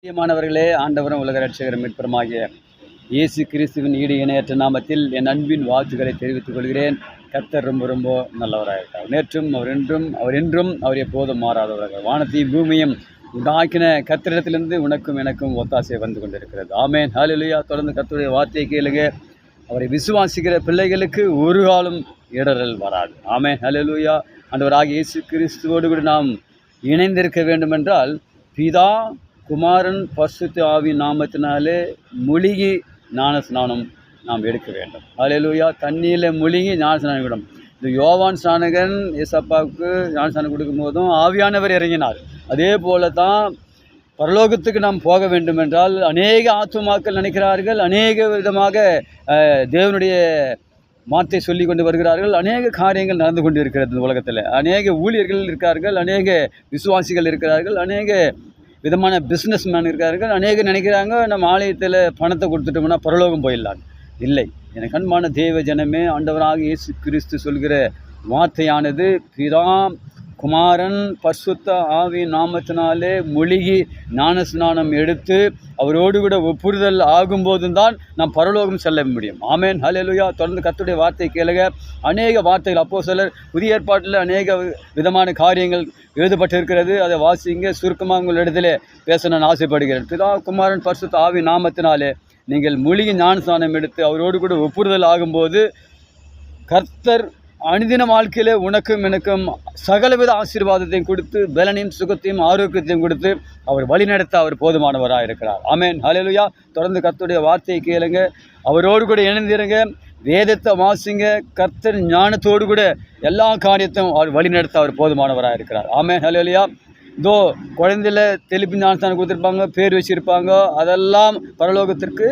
பிரியமானவர்களே, ஆண்டவரும் உலக ரட்சகரும் மீட்பருமாகிய இயேசு கிறிஸ்துவின் ஈடு இணையற்ற நாமத்தில் என் அன்பின் வாழ்த்துக்களை தெரிவித்துக் கொள்கிறேன். கர்த்தர் ரொம்ப ரொம்ப நல்லவராக இருக்கார். நேற்றும் அவர் என்றும் அவர் எப்போதும் மாறாதவர்கள். வானத்தையும் பூமியும் உண்டாக்கின கர்த்தரிடத்திலிருந்து உனக்கும் எனக்கும் ஒத்தாசை வந்து கொண்டிருக்கிறது. ஆமேன், ஹல்லேலூயா. தொடர்ந்து கர்த்தருடைய வார்த்தையை கேளுங்க. அவரை விசுவாசிக்கிற பிள்ளைகளுக்கு ஒரு காலம் இடரல் வராது. ஆமேன், ஹல்லேலூயா. ஆண்டவராகிய இயேசு கிறிஸ்துவோடு கூட நாம் இணைந்திருக்க வேண்டுமென்றால் பிதா, குமாரன், பரிசுத்த ஆவி நாமத்தினாலே முழுகி ஞானஸ்நானம் நாம் எடுக்க வேண்டும். ஹல்லேலூயா. தண்ணியில் முழுகி ஞானஸ்நானம் விடும். இந்த யோவான் ஸ்நானகன் ஏசப்பாவுக்கு ஞானஸ்நானம் கொடுக்கும் போதும் ஆவியானவர் இறங்கினார். அதே போல தான் பரலோகத்துக்கு நாம் போக வேண்டும் என்றால் அநேக ஆத்துமாக்கள் நினைக்கிறார்கள், அநேக விதமாக தேவனுடைய மாத்தை சொல்லி கொண்டு வருகிறார்கள். அநேக காரியங்கள் நடந்து கொண்டு இருக்கிறது இந்த உலகத்தில். அநேக ஊழியர்கள் இருக்கிறார்கள், அநேக விசுவாசிகள் இருக்கிறார்கள், அநேக விதமான பிஸ்னஸ் மேன் இருக்கார்கள். அநேகம் நினைக்கிறாங்க நம்ம ஆலயத்தில் பணத்தை கொடுத்துட்டோம்னா பரலோகம் போயிடலாம். இல்லை, எனக்கு அன்பான தேவ ஜனமே, ஆண்டவராக இயேசு கிறிஸ்து சொல்கிற வார்த்தையானது பிதா, குமாரன், பரிசுத்த ஆவி நாமத்தினாலே முழுகி ஞானஸ்நானம் எடுத்து அவரோடு கூட ஒப்புறுதல் ஆகும்போதும் தான் நாம் பரலோகம் செல்ல முடியும். ஆமேன், ஹல்லேலூயா. தொடர்ந்து கர்த்தருடைய வார்த்தை கேளுங்க. அநேக வார்த்தைகள் அப்போஸ்தலர் புதிய ஏற்பாட்டில் அநேக விதமான காரியங்கள் எழுதப்பட்டிருக்கிறது. அதை வாசிங்க. சுருக்கமாக உங்களிடத்திலே பேச நான் ஆசைப்படுகிறேன். பிதா, குமாரன், பரிசுத்த ஆவி நாமத்தினாலே நீங்கள் முழுகி ஞானஸ்நானம் எடுத்து அவரோடு கூட ஒப்புறுதல் ஆகும்போது கர்த்தர் அனுதின வாழ்க்கையில் உனக்கும் எனக்கும் சகலவித ஆசீர்வாதத்தையும் கொடுத்து பலனையும் சுகத்தையும் ஆரோக்கியத்தையும் கொடுத்து அவர் வழிநடத்த அவர் போதுமானவராக இருக்கிறார். ஆமேன், ஹல்லேலூயா. தொடர்ந்து கர்த்தருடைய வார்த்தையை கேளுங்க. அவரோடு கூட இணைந்திருங்க. வேதத்தை வாசிங்க. கர்த்தர் ஞானத்தோடு கூட எல்லா காரியத்தையும் அவர் வழிநடத்த அவர் போதுமானவராக இருக்கிறார். ஆமேன், ஹல்லேலூயா. இதோ குழந்தையில் தெளிப்பு ஞானஸ்தானம் கொடுத்துருப்பாங்க, பேர் வச்சுருப்பாங்க, அதெல்லாம் பரலோகத்திற்கு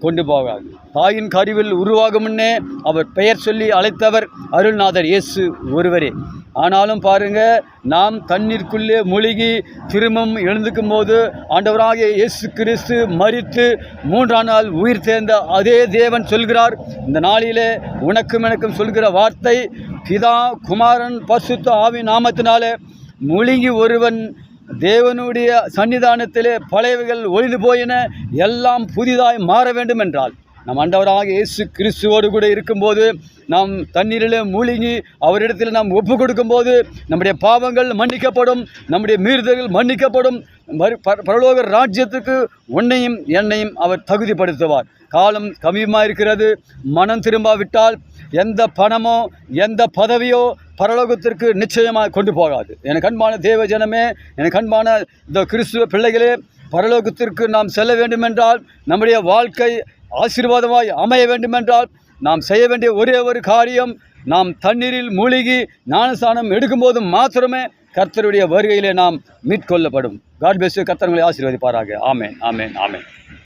கொண்டு போகாது. தாயின் கருவில் உருவாகும் முன்னே அவர் பெயர் சொல்லி அழைத்தவர் அருள்நாதர் இயேசு ஒருவரே. ஆனாலும் பாருங்க, நாம் தண்ணீருக்குள்ளே முழுகி திரும்பவும் எழுந்துக்கும் போது ஆண்டவராகிய இயேசு கிறிஸ்து மரித்து 3ஆம் நாள் உயிர் தேர்ந்த அதே தேவன் சொல்கிறார். இந்த நாளிலே உனக்கும் எனக்கும் சொல்கிற வார்த்தை, பிதா, குமாரன், பரிசுத்த ஆவி நாமத்தினாலே முழுகி ஒருவன் தேவனுடைய சன்னிதானத்திலே பழையவைகள் ஒழிந்து போயின, எல்லாம் புதிதாய் மாற வேண்டும் என்றால் நம் ஆண்டவராக இயேசு கிறிஸ்துவோடு கூட இருக்கும்போது, நாம் தண்ணீரில் மூழ்கி அவரிடத்தில் நாம் ஒப்பு கொடுக்கும்போது நம்முடைய பாவங்கள் மன்னிக்கப்படும், நம்முடைய மீறுதல்கள் மன்னிக்கப்படும். பரலோக ராஜ்யத்துக்கு உன்னையும் என்னையும் அவர் தகுதிப்படுத்துவார். காலம் கம்மியமாக இருக்கிறது. மனம் திரும்பாவிட்டால் எந்த பணமோ எந்த பதவியோ பரலோகத்திற்கு நிச்சயமாக கொண்டு போகாது. எனக்கு அன்பான தேவ ஜனமே, எனக்கு அன்பான இந்த கிறிஸ்துவ பிள்ளைகளே, பரலோகத்திற்கு நாம் செல்ல வேண்டுமென்றால், நம்முடைய வாழ்க்கை ஆசீர்வாதமாய் அமைய வேண்டுமென்றால் நாம் செய்ய வேண்டிய ஒரே ஒரு காரியம், நாம் தண்ணீரில் மூழ்கி ஞானஸ்நானம் எடுக்கும்போது மாத்திரமே கர்த்தருடைய வருகையிலே நாம் மீட்கொள்ளப்படும். God bless you. கர்த்தர் உங்களை ஆசீர்வதிப்பாராக. ஆமென், ஆமென், ஆமென்.